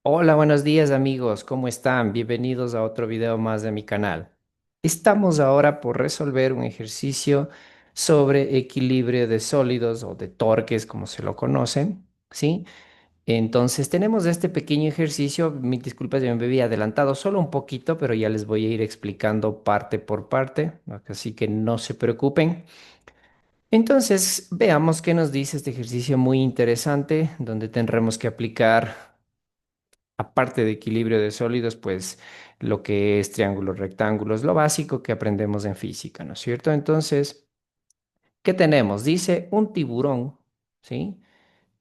Hola, buenos días amigos, ¿cómo están? Bienvenidos a otro video más de mi canal. Estamos ahora por resolver un ejercicio sobre equilibrio de sólidos o de torques, como se lo conocen, ¿sí? Entonces tenemos este pequeño ejercicio, mis disculpas, yo me había adelantado solo un poquito, pero ya les voy a ir explicando parte por parte, así que no se preocupen. Entonces, veamos qué nos dice este ejercicio muy interesante, donde tendremos que aplicar aparte de equilibrio de sólidos, pues lo que es triángulos, rectángulos, lo básico que aprendemos en física, ¿no es cierto? Entonces, ¿qué tenemos? Dice un tiburón, ¿sí?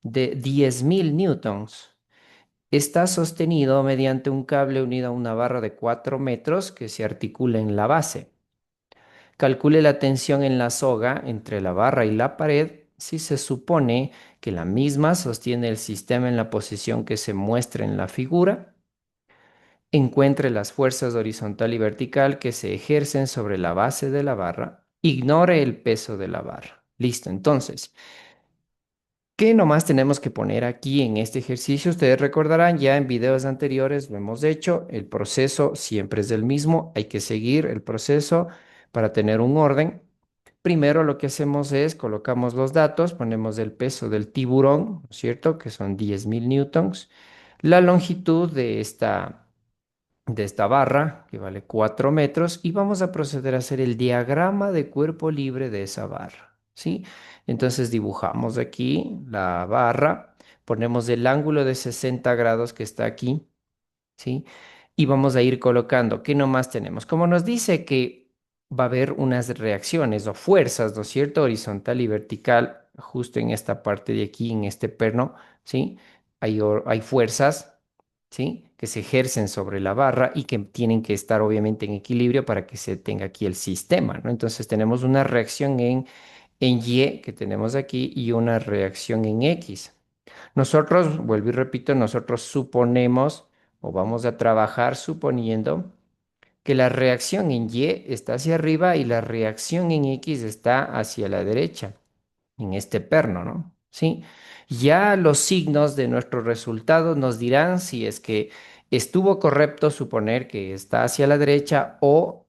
De 10.000 newtons. Está sostenido mediante un cable unido a una barra de 4 metros que se articula en la base. Calcule la tensión en la soga entre la barra y la pared si se supone que la misma sostiene el sistema en la posición que se muestra en la figura. Encuentre las fuerzas horizontal y vertical que se ejercen sobre la base de la barra. Ignore el peso de la barra. Listo, entonces, ¿qué nomás tenemos que poner aquí en este ejercicio? Ustedes recordarán, ya en videos anteriores lo hemos hecho, el proceso siempre es el mismo, hay que seguir el proceso para tener un orden. Primero lo que hacemos es colocamos los datos, ponemos el peso del tiburón, ¿no es cierto? Que son 10.000 newtons, la longitud de esta barra, que vale 4 metros, y vamos a proceder a hacer el diagrama de cuerpo libre de esa barra, ¿sí? Entonces dibujamos aquí la barra, ponemos el ángulo de 60 grados que está aquí, ¿sí? Y vamos a ir colocando, ¿qué nomás tenemos? Como nos dice que va a haber unas reacciones o fuerzas, ¿no es cierto? Horizontal y vertical, justo en esta parte de aquí, en este perno, ¿sí? Hay fuerzas, ¿sí? Que se ejercen sobre la barra y que tienen que estar obviamente en equilibrio para que se tenga aquí el sistema, ¿no? Entonces tenemos una reacción en Y que tenemos aquí y una reacción en X. Nosotros, vuelvo y repito, nosotros suponemos o vamos a trabajar suponiendo que la reacción en Y está hacia arriba y la reacción en X está hacia la derecha, en este perno, ¿no? Sí. Ya los signos de nuestro resultado nos dirán si es que estuvo correcto suponer que está hacia la derecha o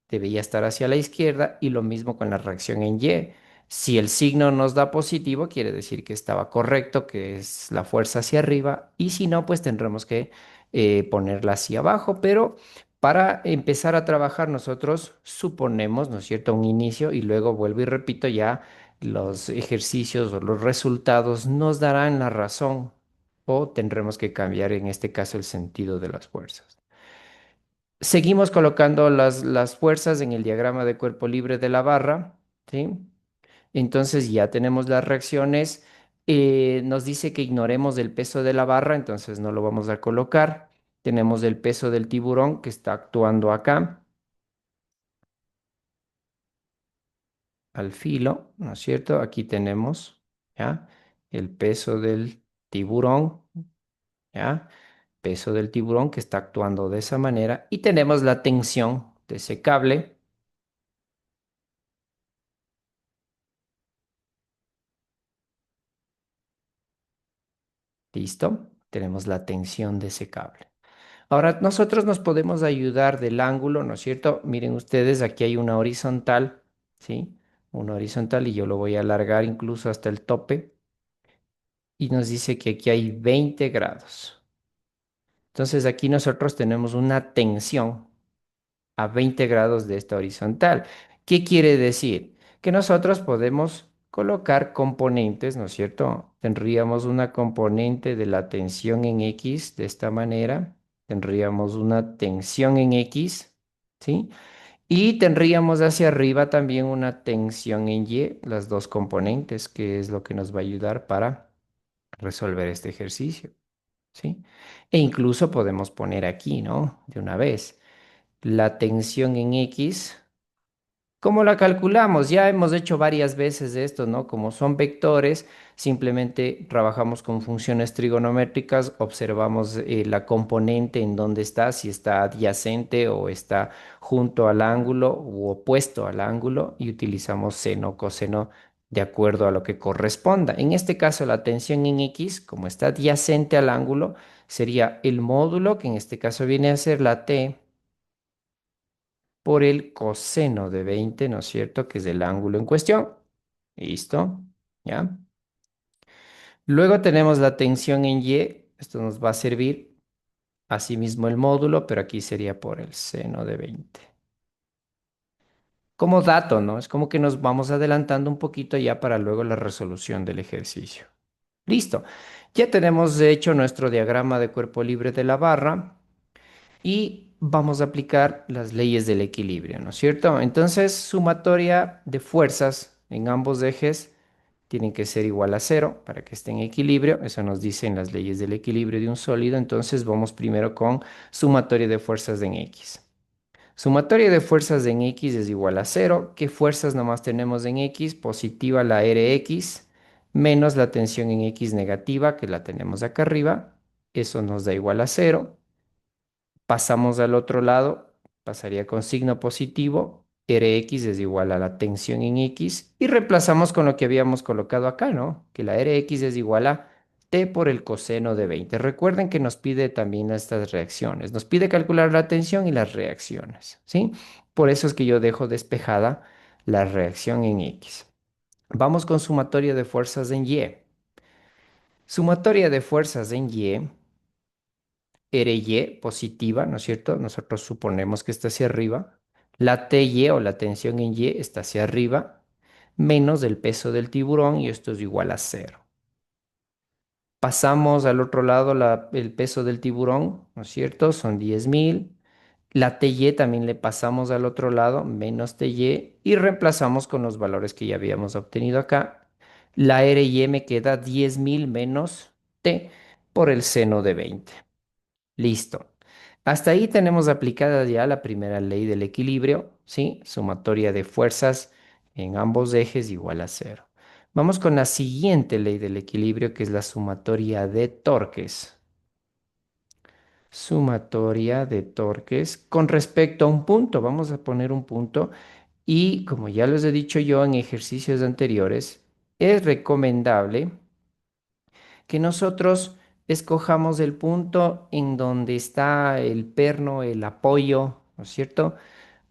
debería estar hacia la izquierda y lo mismo con la reacción en Y. Si el signo nos da positivo, quiere decir que estaba correcto, que es la fuerza hacia arriba, y si no, pues tendremos que ponerla hacia abajo, pero para empezar a trabajar nosotros suponemos, ¿no es cierto?, un inicio y luego vuelvo y repito, ya los ejercicios o los resultados nos darán la razón o tendremos que cambiar en este caso el sentido de las fuerzas. Seguimos colocando las fuerzas en el diagrama de cuerpo libre de la barra, ¿sí? Entonces ya tenemos las reacciones. Nos dice que ignoremos el peso de la barra, entonces no lo vamos a colocar. Tenemos el peso del tiburón que está actuando acá, al filo, ¿no es cierto? Aquí tenemos, ¿ya? El peso del tiburón, ¿ya? Peso del tiburón que está actuando de esa manera. Y tenemos la tensión de ese cable. ¿Listo? Tenemos la tensión de ese cable. Ahora, nosotros nos podemos ayudar del ángulo, ¿no es cierto? Miren ustedes, aquí hay una horizontal, ¿sí? Una horizontal y yo lo voy a alargar incluso hasta el tope y nos dice que aquí hay 20 grados. Entonces aquí nosotros tenemos una tensión a 20 grados de esta horizontal. ¿Qué quiere decir? Que nosotros podemos colocar componentes, ¿no es cierto? Tendríamos una componente de la tensión en X de esta manera, tendríamos una tensión en X, ¿sí? Y tendríamos hacia arriba también una tensión en Y, las dos componentes, que es lo que nos va a ayudar para resolver este ejercicio, ¿sí? E incluso podemos poner aquí, ¿no? De una vez la tensión en X. ¿Cómo la calculamos? Ya hemos hecho varias veces esto, ¿no? Como son vectores, simplemente trabajamos con funciones trigonométricas, observamos la componente en dónde está, si está adyacente o está junto al ángulo u opuesto al ángulo y utilizamos seno, coseno de acuerdo a lo que corresponda. En este caso, la tensión en X, como está adyacente al ángulo, sería el módulo, que en este caso viene a ser la T, por el coseno de 20, ¿no es cierto? Que es el ángulo en cuestión. ¿Listo? ¿Ya? Luego tenemos la tensión en Y. Esto nos va a servir asimismo el módulo, pero aquí sería por el seno de 20. Como dato, ¿no? Es como que nos vamos adelantando un poquito ya para luego la resolución del ejercicio. Listo. Ya tenemos hecho nuestro diagrama de cuerpo libre de la barra y vamos a aplicar las leyes del equilibrio, ¿no es cierto? Entonces, sumatoria de fuerzas en ambos ejes tienen que ser igual a cero para que esté en equilibrio. Eso nos dicen las leyes del equilibrio de un sólido. Entonces, vamos primero con sumatoria de fuerzas en X. Sumatoria de fuerzas en X es igual a cero. ¿Qué fuerzas nomás tenemos en X? Positiva la Rx menos la tensión en X negativa, que la tenemos acá arriba. Eso nos da igual a cero. Pasamos al otro lado, pasaría con signo positivo. Rx es igual a la tensión en X. Y reemplazamos con lo que habíamos colocado acá, ¿no? Que la Rx es igual a T por el coseno de 20. Recuerden que nos pide también estas reacciones. Nos pide calcular la tensión y las reacciones, ¿sí? Por eso es que yo dejo despejada la reacción en X. Vamos con sumatoria de fuerzas en Y. Sumatoria de fuerzas en Y, RY positiva, ¿no es cierto? Nosotros suponemos que está hacia arriba. La TY o la tensión en Y está hacia arriba, menos el peso del tiburón y esto es igual a cero. Pasamos al otro lado el peso del tiburón, ¿no es cierto? Son 10.000. La TY también le pasamos al otro lado, menos TY, y reemplazamos con los valores que ya habíamos obtenido acá. La RY me queda 10.000 menos T por el seno de 20. Listo. Hasta ahí tenemos aplicada ya la primera ley del equilibrio, ¿sí? Sumatoria de fuerzas en ambos ejes igual a cero. Vamos con la siguiente ley del equilibrio, que es la sumatoria de torques. Sumatoria de torques con respecto a un punto. Vamos a poner un punto y como ya les he dicho yo en ejercicios anteriores, es recomendable que nosotros escojamos el punto en donde está el perno, el apoyo, ¿no es cierto?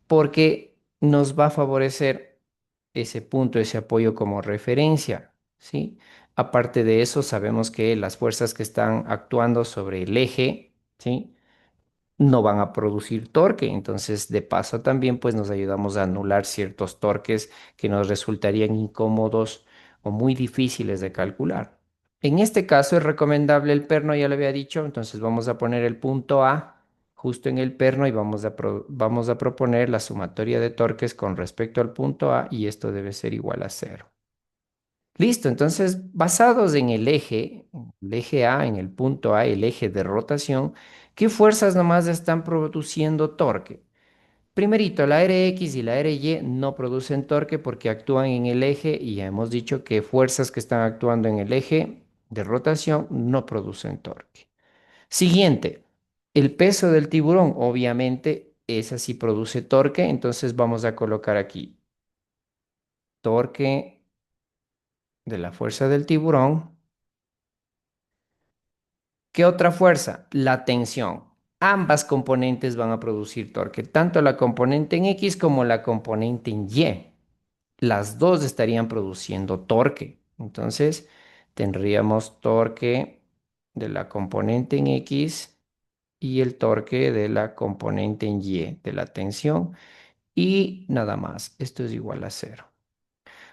Porque nos va a favorecer ese punto, ese apoyo como referencia, ¿sí? Aparte de eso, sabemos que las fuerzas que están actuando sobre el eje, ¿sí? No van a producir torque. Entonces, de paso también, pues nos ayudamos a anular ciertos torques que nos resultarían incómodos o muy difíciles de calcular. En este caso es recomendable el perno, ya lo había dicho, entonces vamos a poner el punto A justo en el perno y vamos a proponer la sumatoria de torques con respecto al punto A y esto debe ser igual a cero. Listo, entonces basados en el eje A, en el punto A, el eje de rotación, ¿qué fuerzas nomás están produciendo torque? Primerito, la Rx y la Ry no producen torque porque actúan en el eje y ya hemos dicho que fuerzas que están actuando en el eje de rotación no producen torque. Siguiente, el peso del tiburón, obviamente, esa sí produce torque, entonces vamos a colocar aquí torque de la fuerza del tiburón. ¿Qué otra fuerza? La tensión. Ambas componentes van a producir torque, tanto la componente en X como la componente en Y. Las dos estarían produciendo torque. Entonces, tendríamos torque de la componente en X y el torque de la componente en Y de la tensión. Y nada más, esto es igual a cero.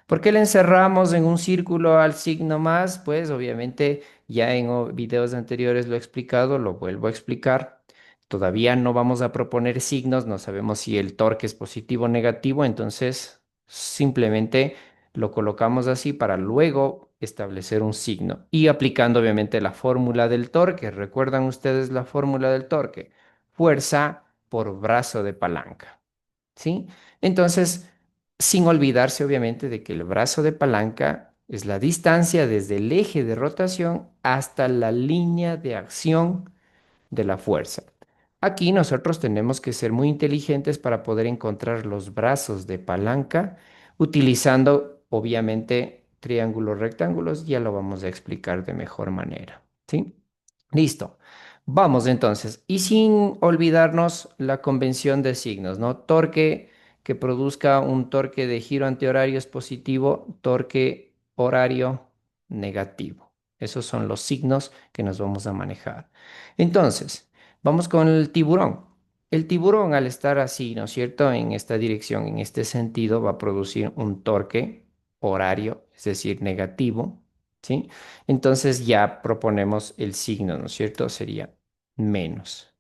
¿Por qué le encerramos en un círculo al signo más? Pues obviamente ya en videos anteriores lo he explicado, lo vuelvo a explicar. Todavía no vamos a proponer signos, no sabemos si el torque es positivo o negativo, entonces simplemente lo colocamos así para luego establecer un signo y aplicando obviamente la fórmula del torque. ¿Recuerdan ustedes la fórmula del torque? Fuerza por brazo de palanca. ¿Sí? Entonces, sin olvidarse obviamente de que el brazo de palanca es la distancia desde el eje de rotación hasta la línea de acción de la fuerza. Aquí nosotros tenemos que ser muy inteligentes para poder encontrar los brazos de palanca utilizando obviamente triángulos, rectángulos, ya lo vamos a explicar de mejor manera. ¿Sí? Listo. Vamos entonces. Y sin olvidarnos la convención de signos, ¿no? Torque que produzca un torque de giro antihorario es positivo, torque horario negativo. Esos son los signos que nos vamos a manejar. Entonces, vamos con el tiburón. El tiburón, al estar así, ¿no es cierto? En esta dirección, en este sentido, va a producir un torque horario, es decir, negativo, ¿sí? Entonces ya proponemos el signo, ¿no es cierto? Sería menos.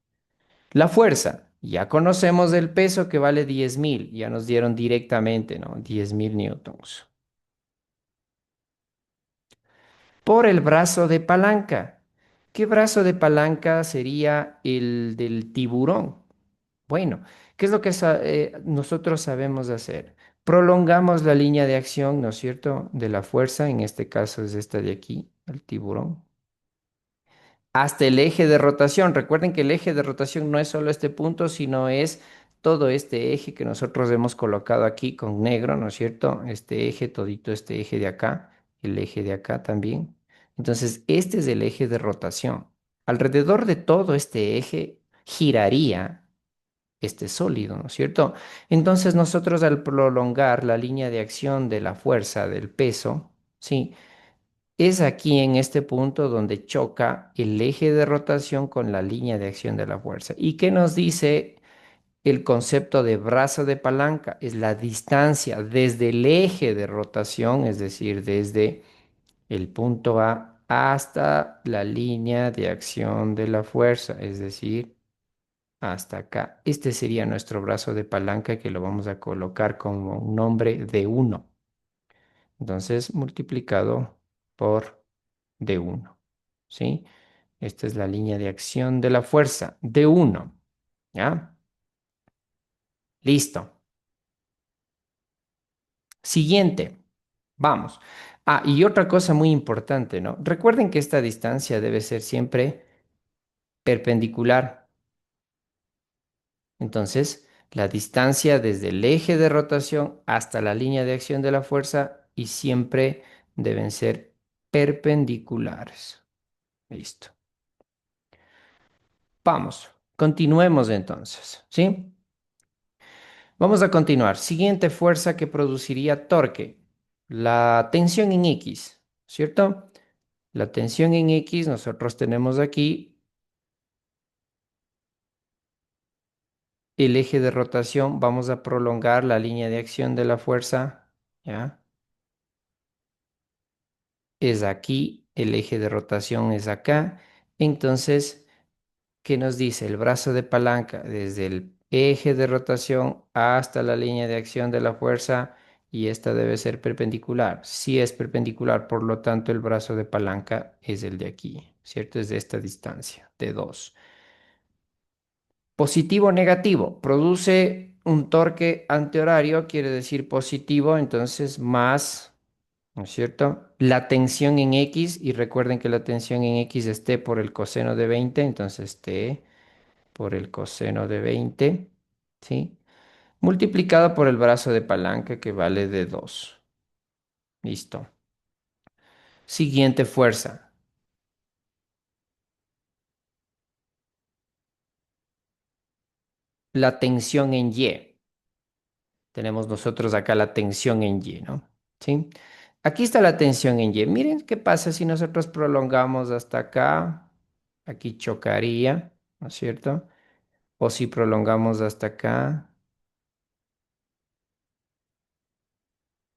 La fuerza, ya conocemos el peso que vale 10.000, ya nos dieron directamente, ¿no? 10.000 newtons. Por el brazo de palanca. ¿Qué brazo de palanca sería el del tiburón? Bueno, ¿qué es lo que nosotros sabemos hacer? Prolongamos la línea de acción, ¿no es cierto?, de la fuerza, en este caso es esta de aquí, el tiburón, hasta el eje de rotación. Recuerden que el eje de rotación no es solo este punto, sino es todo este eje que nosotros hemos colocado aquí con negro, ¿no es cierto? Este eje, todito este eje de acá, el eje de acá también. Entonces, este es el eje de rotación. Alrededor de todo este eje giraría este sólido, ¿no es cierto? Entonces nosotros al prolongar la línea de acción de la fuerza del peso, ¿sí? Es aquí en este punto donde choca el eje de rotación con la línea de acción de la fuerza. ¿Y qué nos dice el concepto de brazo de palanca? Es la distancia desde el eje de rotación, es decir, desde el punto A hasta la línea de acción de la fuerza, es decir, hasta acá. Este sería nuestro brazo de palanca que lo vamos a colocar como un nombre de uno. Entonces, multiplicado por d uno, ¿sí? Esta es la línea de acción de la fuerza, d uno, ¿ya? Listo. Siguiente. Vamos. Ah, y otra cosa muy importante, ¿no? Recuerden que esta distancia debe ser siempre perpendicular. Entonces, la distancia desde el eje de rotación hasta la línea de acción de la fuerza y siempre deben ser perpendiculares. Listo. Vamos, continuemos entonces, ¿sí? Vamos a continuar. Siguiente fuerza que produciría torque. La tensión en X, ¿cierto? La tensión en X, nosotros tenemos aquí el eje de rotación. Vamos a prolongar la línea de acción de la fuerza, ¿ya? Es aquí, el eje de rotación es acá. Entonces, ¿qué nos dice? El brazo de palanca desde el eje de rotación hasta la línea de acción de la fuerza y esta debe ser perpendicular. Si es perpendicular, por lo tanto, el brazo de palanca es el de aquí, ¿cierto? Es de esta distancia, de 2. Positivo o negativo, produce un torque antihorario, quiere decir positivo, entonces más, ¿no es cierto? La tensión en X, y recuerden que la tensión en X es T por el coseno de 20, entonces T por el coseno de 20, ¿sí? Multiplicado por el brazo de palanca que vale de 2. Listo. Siguiente fuerza, la tensión en Y. Tenemos nosotros acá la tensión en Y, ¿no? ¿Sí? Aquí está la tensión en Y. Miren qué pasa si nosotros prolongamos hasta acá. Aquí chocaría, ¿no es cierto? O si prolongamos hasta acá,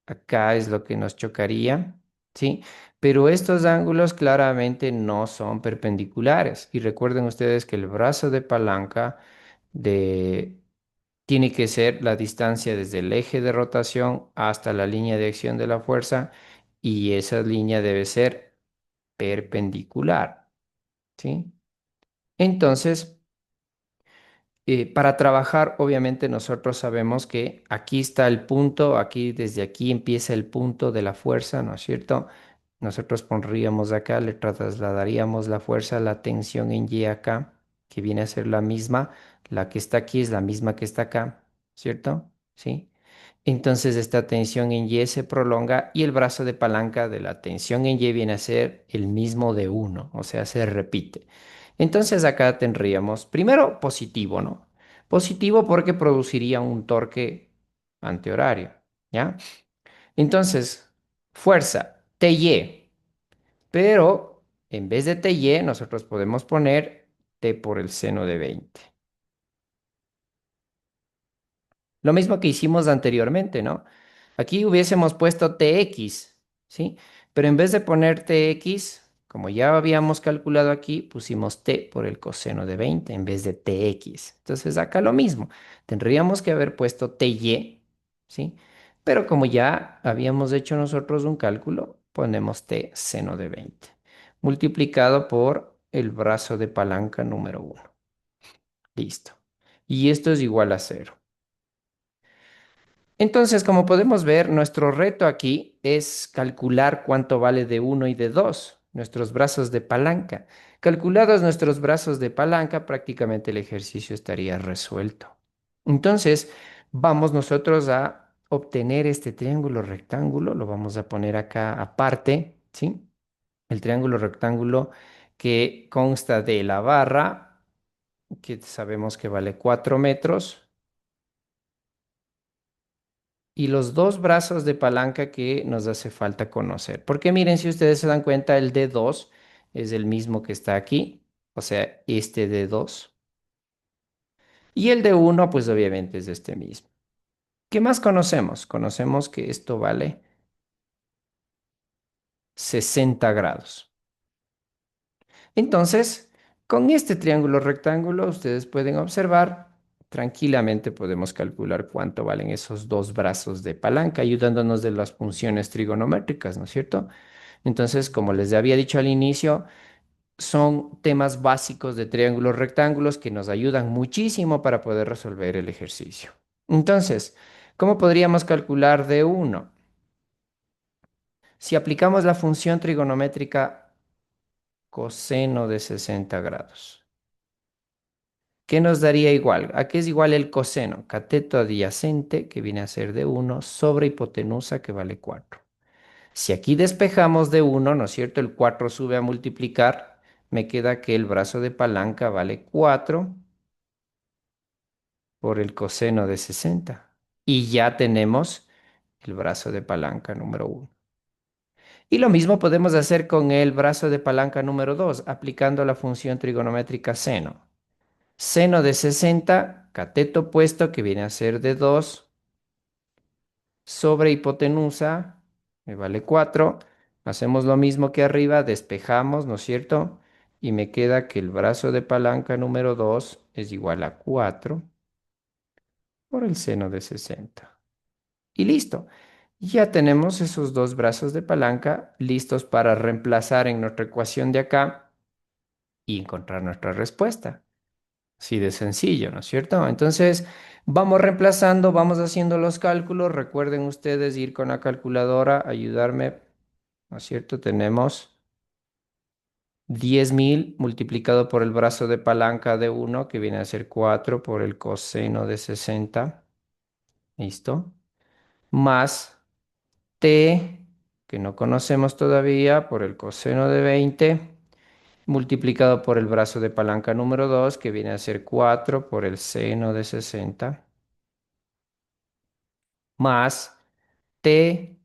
acá es lo que nos chocaría, ¿sí? Pero estos ángulos claramente no son perpendiculares. Y recuerden ustedes que el brazo de palanca de... tiene que ser la distancia desde el eje de rotación hasta la línea de acción de la fuerza y esa línea debe ser perpendicular, ¿sí? Entonces, para trabajar, obviamente nosotros sabemos que aquí está el punto, aquí desde aquí empieza el punto de la fuerza, ¿no es cierto? Nosotros pondríamos acá, le trasladaríamos la fuerza, la tensión en Y acá, que viene a ser la misma, la que está aquí es la misma que está acá, ¿cierto? ¿Sí? Entonces esta tensión en Y se prolonga y el brazo de palanca de la tensión en Y viene a ser el mismo de uno, o sea, se repite. Entonces acá tendríamos, primero, positivo, ¿no? Positivo porque produciría un torque antihorario, ¿ya? Entonces, fuerza, TY, pero en vez de TY nosotros podemos poner T por el seno de 20. Lo mismo que hicimos anteriormente, ¿no? Aquí hubiésemos puesto TX, ¿sí? Pero en vez de poner TX, como ya habíamos calculado aquí, pusimos T por el coseno de 20 en vez de TX. Entonces acá lo mismo. Tendríamos que haber puesto TY, ¿sí? Pero como ya habíamos hecho nosotros un cálculo, ponemos T seno de 20 multiplicado por el brazo de palanca número uno. Listo. Y esto es igual a cero. Entonces, como podemos ver, nuestro reto aquí es calcular cuánto vale de uno y de 2 nuestros brazos de palanca. Calculados nuestros brazos de palanca, prácticamente el ejercicio estaría resuelto. Entonces, vamos nosotros a obtener este triángulo rectángulo, lo vamos a poner acá aparte, ¿sí? El triángulo rectángulo que consta de la barra, que sabemos que vale 4 metros, y los dos brazos de palanca que nos hace falta conocer. Porque miren, si ustedes se dan cuenta, el D2 es el mismo que está aquí, o sea, este D2. Y el D1, pues obviamente es este mismo. ¿Qué más conocemos? Conocemos que esto vale 60 grados. Entonces, con este triángulo rectángulo, ustedes pueden observar, tranquilamente podemos calcular cuánto valen esos dos brazos de palanca, ayudándonos de las funciones trigonométricas, ¿no es cierto? Entonces, como les había dicho al inicio, son temas básicos de triángulos rectángulos que nos ayudan muchísimo para poder resolver el ejercicio. Entonces, ¿cómo podríamos calcular de uno? Si aplicamos la función trigonométrica coseno de 60 grados, ¿qué nos daría igual? ¿A qué es igual el coseno? Cateto adyacente, que viene a ser de uno sobre hipotenusa, que vale 4. Si aquí despejamos de uno, ¿no es cierto? El 4 sube a multiplicar, me queda que el brazo de palanca vale 4 por el coseno de 60. Y ya tenemos el brazo de palanca número uno. Y lo mismo podemos hacer con el brazo de palanca número 2, aplicando la función trigonométrica seno. Seno de 60, cateto opuesto, que viene a ser de 2 sobre hipotenusa, me vale 4. Hacemos lo mismo que arriba, despejamos, ¿no es cierto? Y me queda que el brazo de palanca número 2 es igual a 4 por el seno de 60. Y listo. Ya tenemos esos dos brazos de palanca listos para reemplazar en nuestra ecuación de acá y encontrar nuestra respuesta. Así de sencillo, ¿no es cierto? Entonces, vamos reemplazando, vamos haciendo los cálculos. Recuerden ustedes ir con la calculadora, ayudarme, ¿no es cierto? Tenemos 10.000 multiplicado por el brazo de palanca de uno, que viene a ser 4 por el coseno de 60. ¿Listo? Más t, que no conocemos todavía, por el coseno de 20, multiplicado por el brazo de palanca número 2, que viene a ser 4 por el seno de 60, más t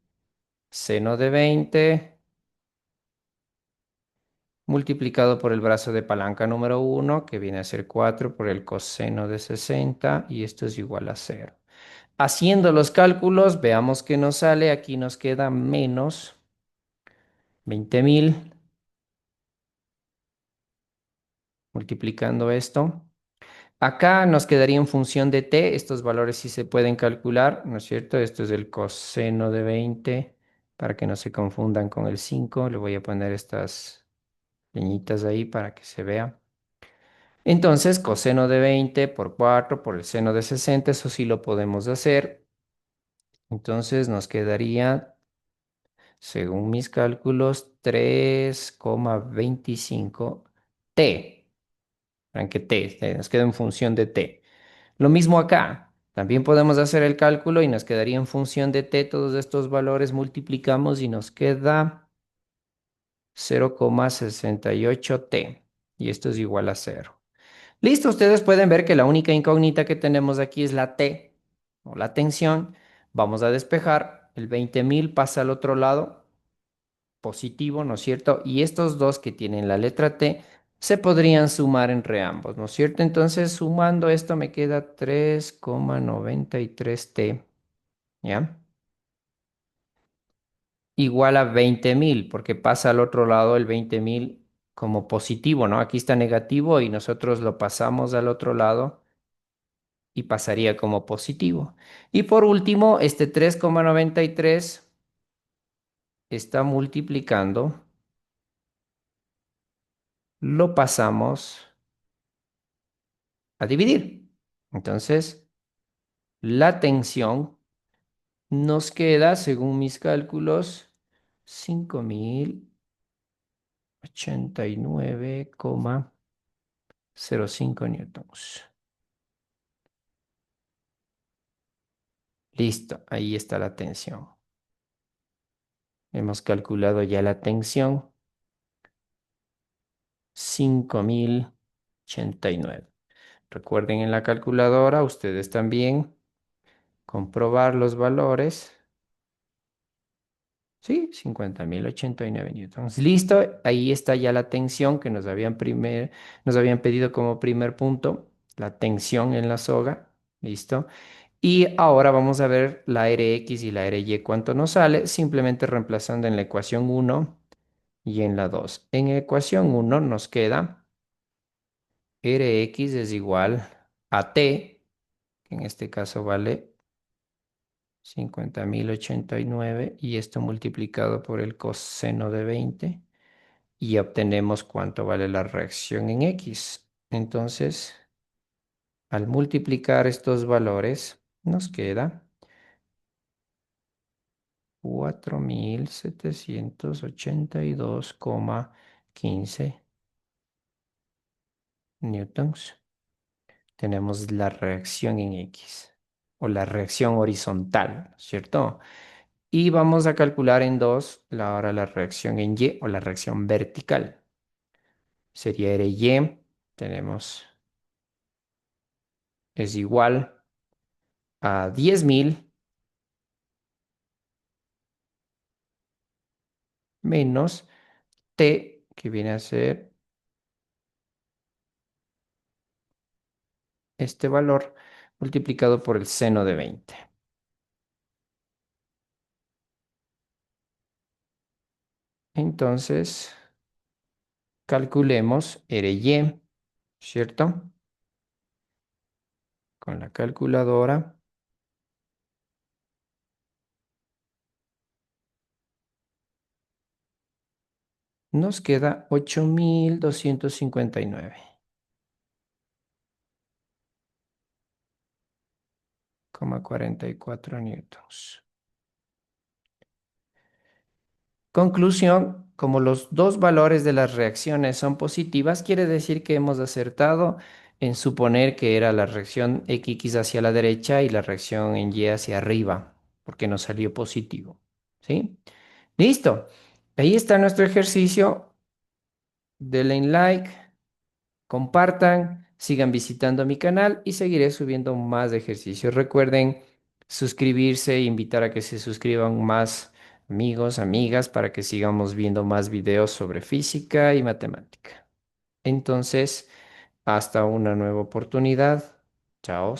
seno de 20, multiplicado por el brazo de palanca número uno, que viene a ser 4 por el coseno de 60, y esto es igual a cero. Haciendo los cálculos, veamos qué nos sale. Aquí nos queda menos 20.000, multiplicando esto. Acá nos quedaría en función de t, estos valores sí se pueden calcular, ¿no es cierto? Esto es el coseno de 20, para que no se confundan con el 5. Le voy a poner estas leñitas ahí para que se vea. Entonces, coseno de 20 por 4 por el seno de 60, eso sí lo podemos hacer. Entonces nos quedaría, según mis cálculos, 3,25 t. Vean que t, nos queda en función de t. Lo mismo acá. También podemos hacer el cálculo y nos quedaría en función de t, todos estos valores multiplicamos y nos queda 0,68 t. Y esto es igual a cero. Listo, ustedes pueden ver que la única incógnita que tenemos aquí es la t o la tensión. Vamos a despejar. El 20.000 pasa al otro lado, positivo, ¿no es cierto? Y estos dos que tienen la letra t se podrían sumar entre ambos, ¿no es cierto? Entonces, sumando esto me queda 3,93 t, ¿ya? Igual a 20.000, porque pasa al otro lado el 20.000 como positivo, ¿no? Aquí está negativo y nosotros lo pasamos al otro lado y pasaría como positivo. Y por último, este 3,93 está multiplicando, lo pasamos a dividir. Entonces, la tensión nos queda, según mis cálculos, 5.089,05 newtons. Listo, ahí está la tensión. Hemos calculado ya la tensión, 5.089. Recuerden en la calculadora, ustedes también comprobar los valores. Sí, 50.089 newtons. Listo, ahí está ya la tensión que nos habían pedido como primer punto, la tensión en la soga. Listo. Y ahora vamos a ver la Rx y la Ry, cuánto nos sale, simplemente reemplazando en la ecuación uno y en la 2. En ecuación uno nos queda Rx es igual a T, que en este caso vale 50.089 y esto multiplicado por el coseno de 20 y obtenemos cuánto vale la reacción en X. Entonces, al multiplicar estos valores, nos queda 4.782,15 newtons. Tenemos la reacción en X o la reacción horizontal, ¿cierto? Y vamos a calcular en dos ahora la reacción en Y o la reacción vertical. Sería RY, tenemos, es igual a 10.000 menos T, que viene a ser este valor multiplicado por el seno de 20. Entonces, calculemos RY, ¿cierto? Con la calculadora nos queda 8.259,44 newtons. Conclusión, como los dos valores de las reacciones son positivas, quiere decir que hemos acertado en suponer que era la reacción XX hacia la derecha y la reacción en Y hacia arriba, porque nos salió positivo. ¿Sí? Listo. Ahí está nuestro ejercicio. Denle en like, compartan, sigan visitando mi canal y seguiré subiendo más ejercicios. Recuerden suscribirse e invitar a que se suscriban más amigos, amigas, para que sigamos viendo más videos sobre física y matemática. Entonces, hasta una nueva oportunidad. Chao.